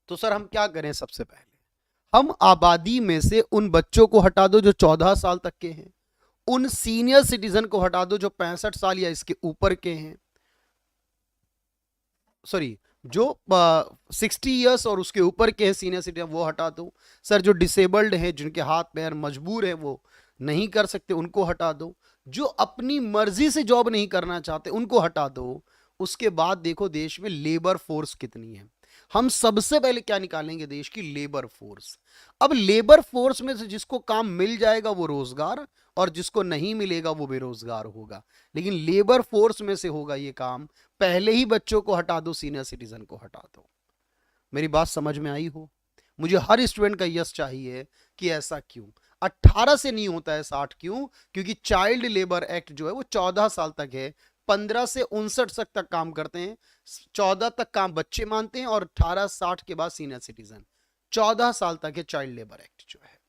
तो सर हम क्या करें? सबसे पहले हम आबादी में से उन बच्चों को हटा दो जो 14 साल तक के हैं, उन सीनियर सिटीजन को हटा दो जो 65 साल या इसके ऊपर के हैं, सॉरी जो 60 इयर्स और उसके ऊपर के हैं सीनियर सिटीजन, वो हटा दो। सर जो डिसेबल्ड हैं, जिनके हाथ पैर मजबूर हैं, वो नहीं कर सकते, उनको हटा दो। जो अपनी मर्जी से जॉब नहीं करना चाहते उनको हटा दो। उसके बाद देखो देश में लेबर फोर्स कितनी है। हम सबसे पहले क्या निकालेंगे? देश की लेबर फोर्स। अब लेबर फोर्स में से जिसको काम मिल जाएगा वो रोजगार, और जिसको नहीं मिलेगा वो बेरोजगार होगा। लेकिन लेबर फोर्स में से होगा ये काम। पहले ही बच्चों को हटा दो, सीनियर सिटीजन को हटा दो। मेरी बात समझ में आई हो? मुझे हर स्टूडेंट का यस चाहिए कि ऐसा क्यों? 18 से नहीं होता है 60 क्यों? क्योंकि चाइल्ड लेबर एक्ट जो है वो 14 साल तक है। 15 से 59 तक काम करते हैं, 14 तक काम बच्चे मानते हैं, और 18 60 के बाद सीनियर सिटीजन। 14 साल तक है चाइल्ड लेबर एक्ट जो है।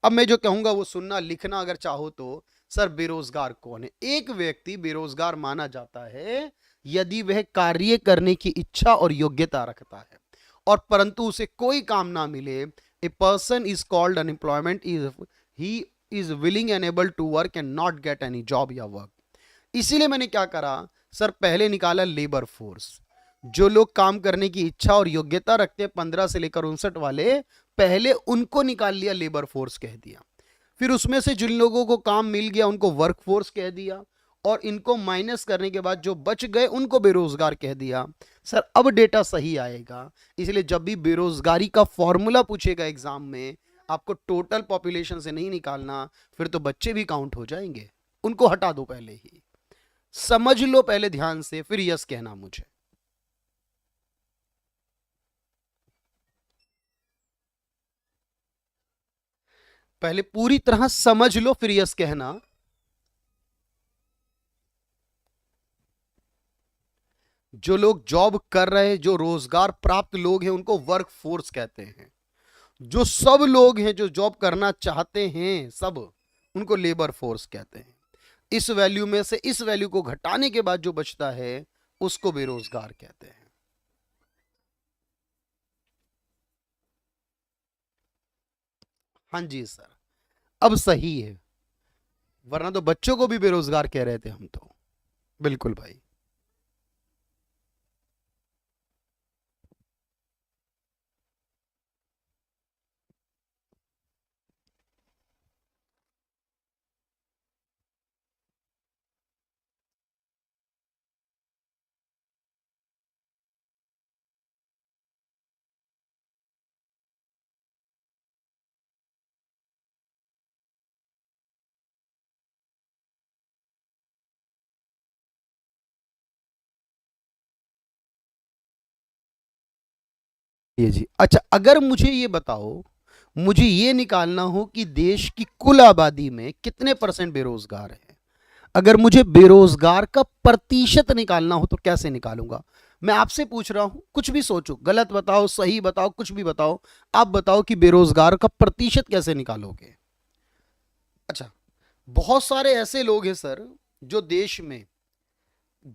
अब मैं जो कहूंगा वो सुनना, लिखना अगर चाहो तो। सर बेरोजगार कौन है? एक व्यक्ति बेरोजगार माना जाता है यदि वह कार्य करने की इच्छा और योग्यता रखता है और परंतु उसे कोई काम ना मिले। A person is called unemployment is he is willing and able to work and not get any job या वर्क। इसीलिए मैंने क्या करा सर, पहले निकाला लेबर फोर्स। जो लोग काम करने की इच्छा और योग्यता रखते हैं 15 से लेकर 59 वाले, पहले उनको निकाल लिया, लेबर फोर्स कह दिया। फिर उसमें से जिन लोगों को काम मिल गया उनको वर्क फोर्स कह दिया, और इनको माइनस करने के बाद जो बच गए उनको बेरोजगार कह दिया। सर अब डेटा सही आएगा, इसलिए जब भी बेरोजगारी का फॉर्मूला पूछेगा एग्जाम में, आपको टोटल पॉपुलेशन से नहीं निकालना, फिर तो बच्चे भी काउंट हो जाएंगे। उनको हटा दो पहले ही। समझ लो पहले ध्यान से, फिर यस कहना मुझे। पहले पूरी तरह समझ लो फिर यस कहना। जो लोग जॉब कर रहे हैं, जो रोजगार प्राप्त लोग हैं, उनको वर्क फोर्स कहते हैं। जो सब लोग हैं जो जॉब करना चाहते हैं सब, उनको लेबर फोर्स कहते हैं। इस वैल्यू में से इस वैल्यू को घटाने के बाद जो बचता है उसको बेरोजगार कहते हैं। हाँ जी सर, अब सही है, वरना तो बच्चों को भी बेरोजगार कह रहे थे हम तो। बिल्कुल भाई। ये जी, अच्छा अगर मुझे ये बताओ, मुझे ये निकालना हो कि देश की कुल आबादी में कितने परसेंट बेरोजगार है। अगर मुझे बेरोजगार का प्रतिशत निकालना हो तो कैसे निकालूंगा? मैं आपसे पूछ रहा हूं, कुछ भी सोचो, गलत बताओ सही बताओ कुछ भी बताओ, आप बताओ कि बेरोजगार का प्रतिशत कैसे निकालोगे? अच्छा, बहुत सारे ऐसे लोग हैं सर जो देश में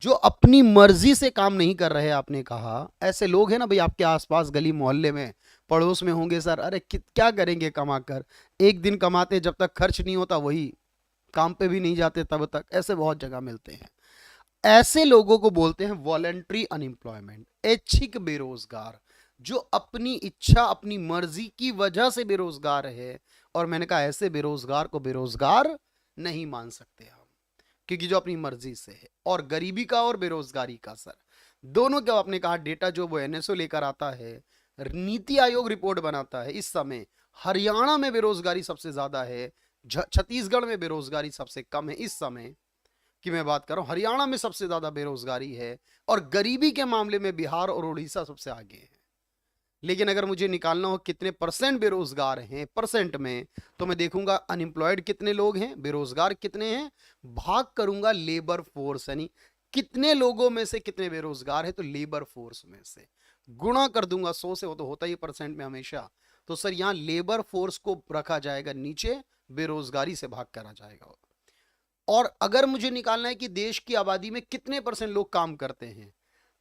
जो अपनी मर्जी से काम नहीं कर रहे। आपने कहा ऐसे लोग हैं ना भाई, आपके आसपास गली मोहल्ले में पड़ोस में होंगे सर। अरे क्या करेंगे कमा कर, एक दिन कमाते जब तक खर्च नहीं होता वही, काम पे भी नहीं जाते तब तक। ऐसे बहुत जगह मिलते हैं। ऐसे लोगों को बोलते हैं वॉलंटरी अनएम्प्लॉयमेंट, ऐच्छिक बेरोजगार, जो अपनी इच्छा अपनी मर्जी की वजह से बेरोजगार है। और मैंने कहा ऐसे बेरोजगार को बेरोजगार नहीं मान सकते हम, क्योंकि जो अपनी मर्जी से है। और गरीबी का और बेरोजगारी का सर दोनों का आपने कहा डेटा जो वो एनएसओ लेकर आता है, नीति आयोग रिपोर्ट बनाता है। इस समय हरियाणा में बेरोजगारी सबसे ज्यादा है, छत्तीसगढ़ में बेरोजगारी सबसे कम है। इस समय की मैं बात कर रहा हूं, हरियाणा में सबसे ज्यादा बेरोजगारी है और गरीबी के मामले में बिहार और उड़ीसा सबसे आगे है। लेकिन अगर मुझे निकालना हो कितने परसेंट बेरोजगार हैं परसेंट में, तो मैं देखूंगा अनएम्प्लॉयड कितने लोग हैं, बेरोजगार कितने हैं, भाग करूंगा लेबर फोर्स, यानी कितने लोगों में से कितने बेरोजगार है, तो लेबर फोर्स में से गुणा कर दूंगा 100 से, वो तो होता ही परसेंट में हमेशा। तो सर यहां लेबर फोर्स को रखा जाएगा नीचे, बेरोजगारी से भाग करा जाएगा। और अगर मुझे निकालना है कि देश की आबादी में कितने परसेंट लोग काम करते हैं,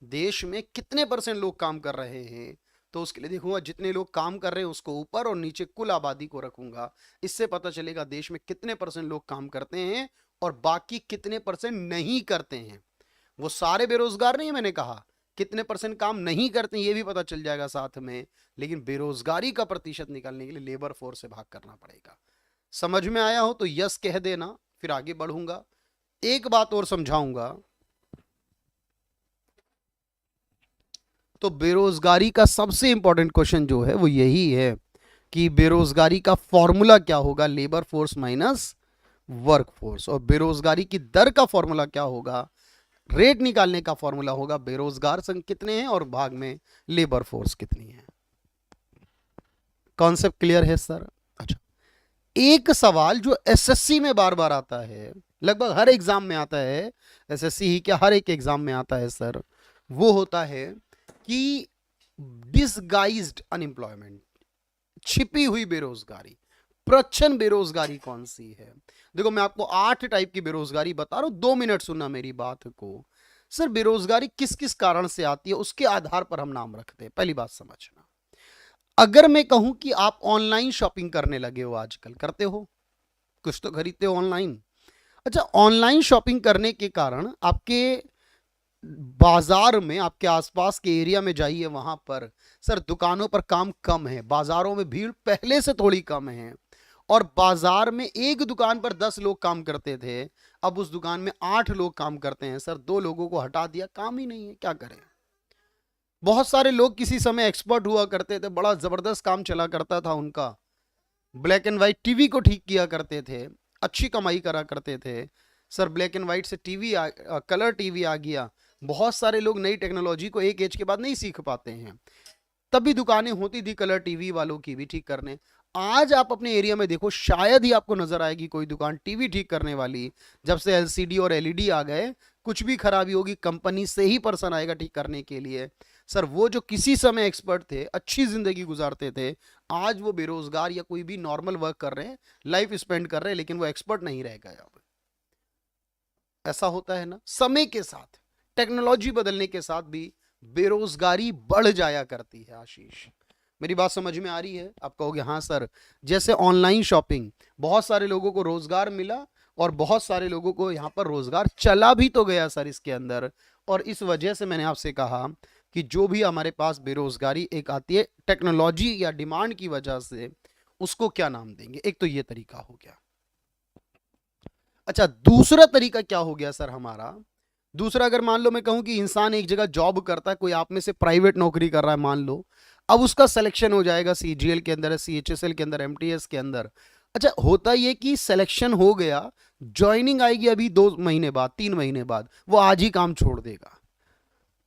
देश में कितने परसेंट लोग काम कर रहे हैं, तो उसके लिए देखूंगा जितने लोग काम कर रहे हैं उसको ऊपर और नीचे कुल आबादी को रखूंगा। इससे पता चलेगा देश में कितने परसेंट लोग काम करते हैं और बाकी कितने परसेंट नहीं करते हैं। वो सारे बेरोजगार नहीं, मैंने कहा कितने परसेंट काम नहीं करते हैं ये भी पता चल जाएगा साथ में, लेकिन बेरोजगारी का प्रतिशत निकालने के लिए लेबर फोर्स से भाग करना पड़ेगा। समझ में आया हो तो यस कह देना, फिर आगे बढ़ूंगा। एक बात और समझाऊंगा, तो बेरोजगारी का सबसे इंपॉर्टेंट क्वेश्चन जो है वो यही है कि बेरोजगारी का फॉर्मूला क्या होगा, labour force minus work force. और बेरोजगारी की दर का फॉर्मूला क्या होगा, रेट निकालने का फॉर्मूला होगा बेरोजगार संख्या कितने हैं और भाग में लेबर फोर्स कितनी है। कॉन्सेप्ट क्लियर है सर? अच्छा, एक सवाल जो एसएससी में बार बार आता है, लगभग हर एग्जाम में आता है, एसएससी ही क्या हर एक एग्जाम में आता है सर, वो होता है कि डिसगाइज्ड अनएम्प्लॉयमेंट, छिपी हुई बेरोजगारी, प्रच्छन्न बेरोजगारी कौन सी है। देखो मैं आपको 8 टाइप की बेरोजगारी बता रहा हूं, 2 मिनट सुनना मेरी बात को। सर बेरोजगारी किस किस कारण से आती है उसके आधार पर हम नाम रखते हैं, पहली बात समझना। अगर मैं कहूं कि आप ऑनलाइन शॉपिंग करने लगे हो, आजकल करते हो, कुछ तो खरीदते हो ऑनलाइन। अच्छा, ऑनलाइन शॉपिंग करने के कारण आपके बाजार में, आपके आसपास के एरिया में जाइए, वहां पर सर दुकानों पर काम कम है, बाजारों में भीड़ पहले से थोड़ी कम है। और बाजार में एक दुकान पर 10 लोग काम करते थे, अब उस दुकान में 8 लोग काम करते हैं। सर 2 लोगों को हटा दिया, काम ही नहीं है, क्या करें। बहुत सारे लोग किसी समय एक्सपर्ट हुआ करते थे, बड़ा जबरदस्त काम चला करता था उनका, ब्लैक एंड व्हाइट टीवी को ठीक किया करते थे, अच्छी कमाई करा करते थे। सर ब्लैक एंड व्हाइट से कलर टीवी आ गया, बहुत सारे लोग नई टेक्नोलॉजी को एक एज के बाद नहीं सीख पाते हैं, तब भी दुकानें होती थी कलर टीवी वालों की भी ठीक करने। आज आप अपने एरिया में देखो, शायद ही आपको नजर आएगी कोई दुकान टीवी ठीक करने वाली। जब से एलसीडी और एलईडी आ गए, कुछ भी खराबी होगी कंपनी से ही पर्सन आएगा ठीक करने के लिए। सर वो जो किसी समय एक्सपर्ट थे, अच्छी जिंदगी गुजारते थे, आज वो बेरोजगार या कोई भी नॉर्मल वर्क कर रहे हैं, लाइफ स्पेंड कर रहे हैं, लेकिन वो एक्सपर्ट नहीं रह गए। अब ऐसा होता है ना, समय के साथ टेक्नोलॉजी बदलने के साथ भी बेरोजगारी बढ़ जाया करती है। आशीष मेरी बात समझ में आ रही है? आप कहोगे हाँ सर, जैसे ऑनलाइन शॉपिंग, बहुत सारे लोगों को रोजगार मिला और बहुत सारे लोगों को यहां पर रोजगार चला भी तो गया सर इसके अंदर। और इस वजह से मैंने आपसे कहा कि जो भी हमारे पास बेरोजगारी एक आती है टेक्नोलॉजी या डिमांड की वजह से, उसको क्या नाम देंगे। एक तो ये तरीका हो गया। अच्छा, दूसरा तरीका क्या हो गया सर हमारा, दूसरा अगर मान लो मैं कहूं कि इंसान एक जगह जॉब करता है, कोई आप में से प्राइवेट नौकरी कर रहा है मान लो, अब उसका सिलेक्शन हो जाएगा सीजीएल के अंदर, सीएचएसएल के अंदर, एमटीएस के अंदर। अच्छा, होता ये कि सिलेक्शन हो गया, ज्वाइनिंग आएगी अभी 2 महीने बाद, 3 महीने बाद, वो आज ही काम छोड़ देगा।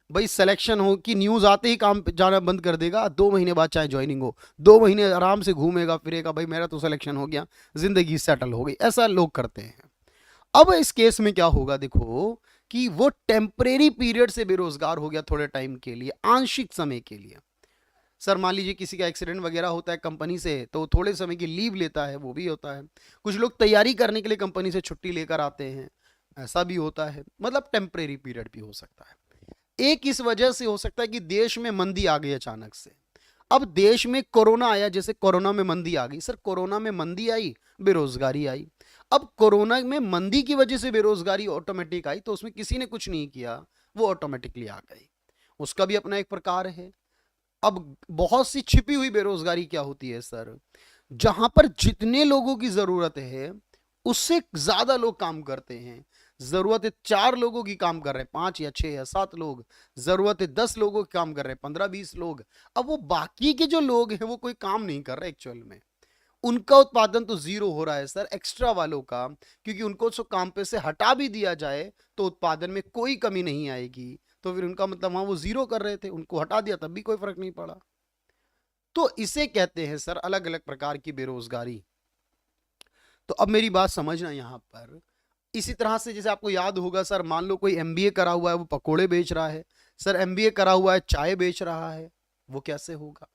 भाई सिलेक्शन हो कि न्यूज आते ही काम जाना बंद कर देगा, 2 महीने बाद चाहे ज्वाइनिंग हो, 2 महीने आराम से घूमेगा फिरेगा, भाई मेरा तो सिलेक्शन हो गया, जिंदगी सेटल हो गई। ऐसा लोग करते हैं। अब इस केस में क्या होगा, देखो कि वो टेम्परेरी पीरियड से बेरोजगार हो गया, थोड़े टाइम के लिए, आंशिक समय के लिए। सर मान लीजिए किसी का एक्सीडेंट वगैरह होता है कंपनी से, तो थोड़े समय की लीव लेता है, वो भी होता है। कुछ लोग तैयारी करने के लिए कंपनी से छुट्टी लेकर आते हैं, ऐसा भी होता है। मतलब टेम्परेरी पीरियड भी हो सकता है। एक इस वजह से हो सकता है कि देश में मंदी आ गई अचानक से। अब देश में कोरोना आया, जैसे कोरोना में मंदी आ गई। सर कोरोना में मंदी आई, बेरोजगारी आई। अब कोरोना में मंदी की वजह से बेरोजगारी ऑटोमेटिक आई, तो उसमें किसी ने कुछ नहीं किया, वो ऑटोमेटिकली आ गई। उसका भी अपना एक प्रकार है। अब बहुत सी छिपी हुई बेरोजगारी क्या होती है सर, जहां पर जितने लोगों की जरूरत है उससे ज्यादा लोग काम करते हैं। जरूरत है 4 लोगों की काम कर रहे हैं, 5 या 6 या 7 लोग, जरूरत है 10 लोगों की काम कर रहे हैं, 15-20 लोग। अब वो बाकी के जो लोग हैं वो कोई काम नहीं कर रहे एक्चुअल में, उनका उत्पादन तो जीरो हो रहा है सर, एक्स्ट्रा वालों का, क्योंकि उनको सो काम पे से हटा भी दिया जाए तो उत्पादन में कोई कमी नहीं आएगी। तो फिर उनका मतलब वहां वो जीरो कर रहे थे, उनको हटा दिया तब भी कोई फर्क नहीं पड़ा। तो इसे कहते हैं सर अलग अलग प्रकार की बेरोजगारी। तो अब मेरी बात समझना यहां पर, इसी तरह से जैसे आपको याद होगा सर, मान लो कोई एमबीए करा हुआ है वो पकोड़े बेच रहा है, सर एमबीए करा हुआ है चाय बेच रहा है, वो कैसे होगा?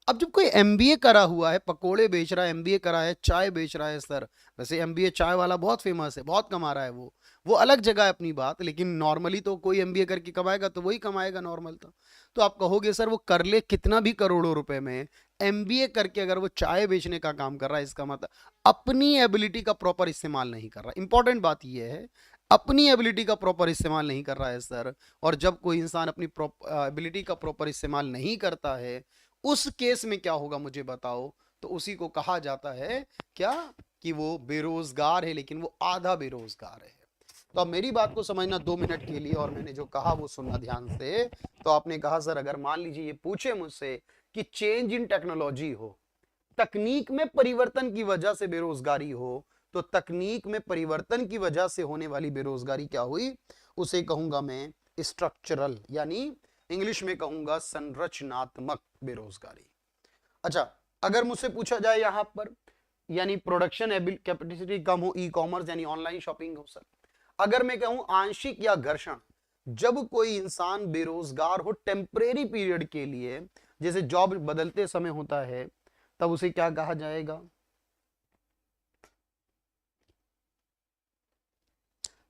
अब जब कोई एमबीए करा हुआ है पकोड़े बेच रहा है, एमबीए करा है चाय बेच रहा है सर, वैसे एमबीए चाय वाला बहुत फेमस है, बहुत कमा रहा है, वो अलग जगह है अपनी बात, लेकिन नॉर्मली तो कोई एमबीए करके कमाएगा तो वही कमाएगा नॉर्मल। तो आप कहोगे सर वो कर ले कितना भी करोड़ों रुपए में, एमबीए करके अगर वो चाय बेचने का काम कर रहा है, इसका मतलब अपनी एबिलिटी का प्रॉपर इस्तेमाल नहीं कर रहा। इंपॉर्टेंट बात यह है, अपनी एबिलिटी का प्रॉपर इस्तेमाल नहीं कर रहा है सर। और जब कोई इंसान अपनी एबिलिटी का प्रॉपर इस्तेमाल नहीं करता है, उस केस में क्या होगा मुझे बताओ? तो उसी को कहा जाता है क्या, कि वो बेरोजगार है, लेकिन वो आधा बेरोजगार है। तो अब मेरी बात को समझना 2 मिनट के लिए, और मैंने जो कहा वो सुनना ध्यान से। तो आपने कहा सर अगर मान लीजिए ये पूछे मुझसे कि चेंज इन टेक्नोलॉजी हो, तकनीक में परिवर्तन की वजह से बेरोजगारी हो, तो तकनीक में परिवर्तन की वजह से होने वाली बेरोजगारी क्या हुई? उसे कहूंगा मैं स्ट्रक्चरल, यानी इंग्लिश में कहूंगा संरचनात्मक बेरोजगारी। अच्छा, अगर मुझसे पूछा जाए यहां पर, यानी प्रोडक्शन कैपेसिटी कम हो, ई कॉमर्स यानी ऑनलाइन शॉपिंग हो सर, अगर मैं कहूं आंशिक या घर्षण, जब कोई इंसान बेरोजगार हो टेम्परेरी पीरियड के लिए, जैसे जॉब बदलते समय होता है, तब उसे क्या कहा जाएगा?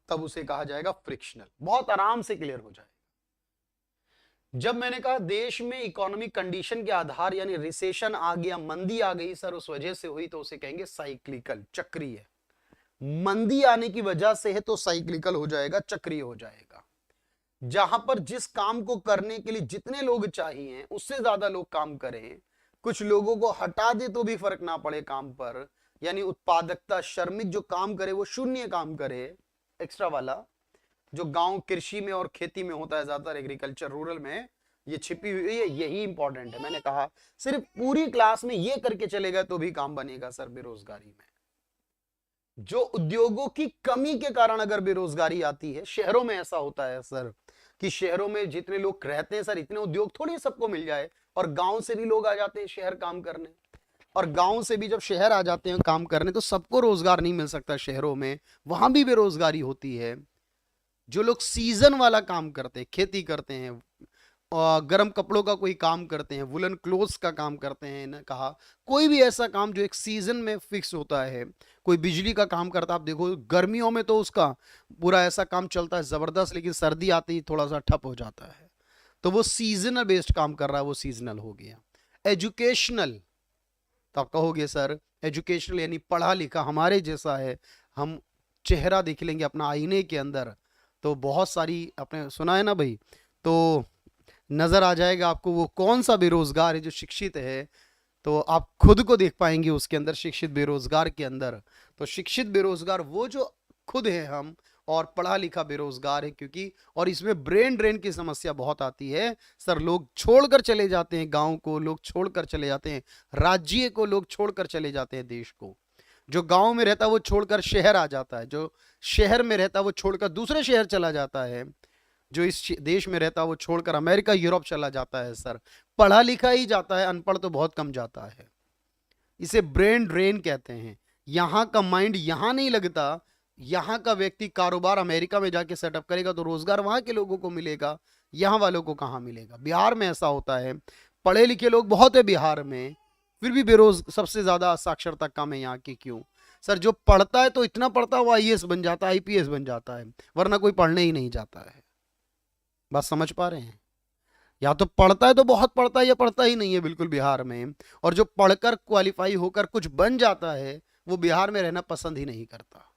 तब उसे कहा जाएगा फ्रिक्शनल। बहुत आराम से क्लियर हो जाएगा। जब मैंने कहा देश में इकोनॉमिक कंडीशन के आधार, यानी रिसेशन आ गया, मंदी आ गई सर, उस वजह से हुई, तो उसे कहेंगे साइक्लिकल, चक्रीय। मंदी आने की वजह से है तो साइक्लिकल हो जाएगा, चक्रीय हो जाएगा। जहां पर जिस काम को करने के लिए जितने लोग चाहिए उससे ज्यादा लोग काम करें, कुछ लोगों को हटा दे तो भी फर्क ना पड़े काम पर, यानी उत्पादकता, श्रमिक जो काम करे वो शून्य काम करे, एक्स्ट्रा वाला, जो गांव कृषि में और खेती में होता है ज्यादातर, एग्रीकल्चर रूरल में ये छिपी हुई है, यही इंपॉर्टेंट है। मैंने कहा सिर्फ पूरी क्लास में ये करके चलेगा तो भी काम बनेगा सर बेरोजगारी में। जो उद्योगों की कमी के कारण अगर बेरोजगारी आती है, शहरों में ऐसा होता है सर कि शहरों में जितने लोग रहते हैं सर, इतने उद्योग थोड़ी सबको मिल जाए, और गांव से भी लोग आ जाते हैं शहर काम करने, और गांव से भी जब शहर आ जाते हैं काम करने, तो सबको रोजगार नहीं मिल सकता शहरों में, वहां भी बेरोजगारी होती है। जो लोग सीजन वाला काम करते हैं, खेती करते हैं, और गर्म कपड़ों का कोई काम करते हैं, वुलन क्लोथ्स का काम करते हैं ना, कहा कोई भी ऐसा काम जो एक सीजन में फिक्स होता है, कोई बिजली का काम करता है, आप देखो गर्मियों में तो उसका पूरा ऐसा काम चलता है जबरदस्त, लेकिन सर्दी आती ही थोड़ा सा ठप हो जाता है, तो वो सीजनल बेस्ड काम कर रहा है, वो सीजनल हो गया। एजुकेशनल, तो आप कहोगे सर एजुकेशनल यानी पढ़ा लिखा हमारे जैसा है, हम चेहरा देख लेंगे अपना आईने के अंदर, तो बहुत सारी, आपने सुना है ना भाई, तो नजर आ जाएगा आपको वो कौन सा बेरोजगार है जो शिक्षित है, तो आप खुद को देख पाएंगे उसके अंदर, शिक्षित बेरोजगार के अंदर। तो शिक्षित बेरोजगार वो जो खुद है हम, और पढ़ा लिखा बेरोजगार है, क्योंकि और इसमें ब्रेन ड्रेन की समस्या बहुत आती है सर, लोग छोड़कर चले जाते हैं गांव को, लोग छोड़कर चले जाते हैं राज्य को, लोग छोड़कर चले जाते हैं देश को। जो गांव में रहता है वो छोड़कर शहर आ जाता है, जो शहर में रहता है वो छोड़कर दूसरे शहर चला जाता है, जो इस देश में रहता है वो छोड़कर अमेरिका यूरोप चला जाता है सर। पढ़ा लिखा ही जाता है, अनपढ़ तो बहुत कम जाता है। इसे ब्रेन ड्रेन कहते हैं। यहां का माइंड यहां नहीं लगता, यहां का व्यक्ति कारोबार अमेरिका में जाके सेटअप करेगा तो रोजगार वहां के लोगों को मिलेगा, यहां वालों को कहां मिलेगा? बिहार में ऐसा होता है, पढ़े लिखे लोग बहुत है बिहार में, फिर भी सबसे ज्यादा साक्षरता कम है यहाँ की। क्यों सर? जो पढ़ता है तो इतना पढ़ता है वो आईएएस बन जाता है, आईपीएस बन जाता है, वरना कोई पढ़ने ही नहीं जाता है। बात समझ पा रहे हैं? या तो पढ़ता है तो बहुत पढ़ता है, या पढ़ता ही नहीं है बिल्कुल बिहार में, और जो पढ़कर क्वालिफाई होकर कुछ बन जाता है वो बिहार में रहना पसंद ही नहीं करता।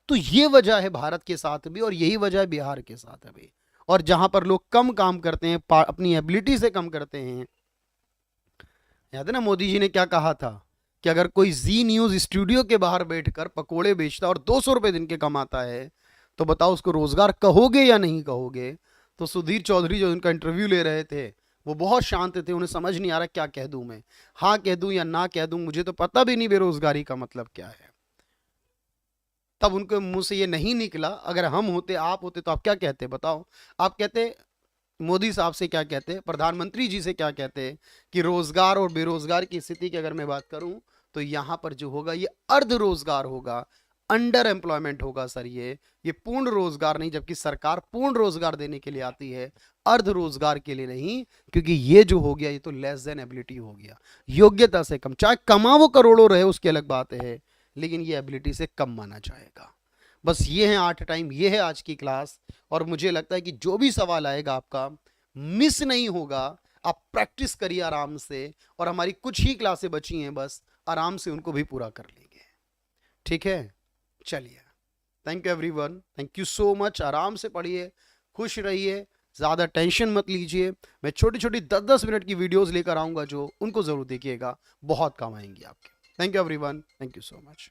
तो ये वजह है भारत के साथ भी, और यही वजह है बिहार के साथ भी। और जहां पर लोग कम काम करते हैं, अपनी एबिलिटी से कम करते हैं, याद है ना मोदी जी ने क्या कहा था कि अगर कोई जी न्यूज स्टूडियो के बाहर बैठकर पकोड़े बेचता और 200 रुपए दिन के कमाता है, तो बताओ उसको रोजगार कहोगे या नहीं कहोगे? तो सुधीर चौधरी जो उनका इंटरव्यू ले रहे थे वो बहुत शांत थे, उन्हें समझ नहीं आ रहा क्या कह दूं मैं, हाँ कह दूं या ना कह दूं, मुझे तो पता भी नहीं बेरोजगारी का मतलब क्या है। तब उनके मुंह से ये नहीं निकला, अगर हम होते आप होते तो आप क्या कहते बताओ? आप कहते मोदी साहब से क्या कहते, प्रधानमंत्री जी से क्या कहते कि रोजगार और बेरोजगार की स्थिति की अगर मैं बात करूं तो यहां पर जो होगा ये अर्ध रोजगार होगा, अंडर एम्प्लॉयमेंट होगा सर। ये पूर्ण रोजगार नहीं, जबकि सरकार पूर्ण रोजगार देने के लिए आती है, अर्ध रोजगार के लिए नहीं। क्योंकि ये जो हो गया ये तो लेस देन एबिलिटी हो गया, योग्यता से कम, चाहे कमाओ करोड़ों रहे उसकी अलग बात है, लेकिन ये एबिलिटी से कम माना जाएगा। बस ये है 8 टाइम, ये है आज की क्लास। और मुझे लगता है कि जो भी सवाल आएगा आपका मिस नहीं होगा, आप प्रैक्टिस करिए आराम से, और हमारी कुछ ही क्लासें बची हैं, बस आराम से उनको भी पूरा कर लेंगे। ठीक है, चलिए, thank you everyone, thank you so much. आराम से पढ़िए, खुश रहिए, ज़्यादा टेंशन मत लीजिए। मैं छोटी छोटी 10-10 मिनट की वीडियोस लेकर आऊँगा, जो उनको ज़रूर देखिएगा, बहुत काम आएंगी आपके। Thank you everyone, thank you so much.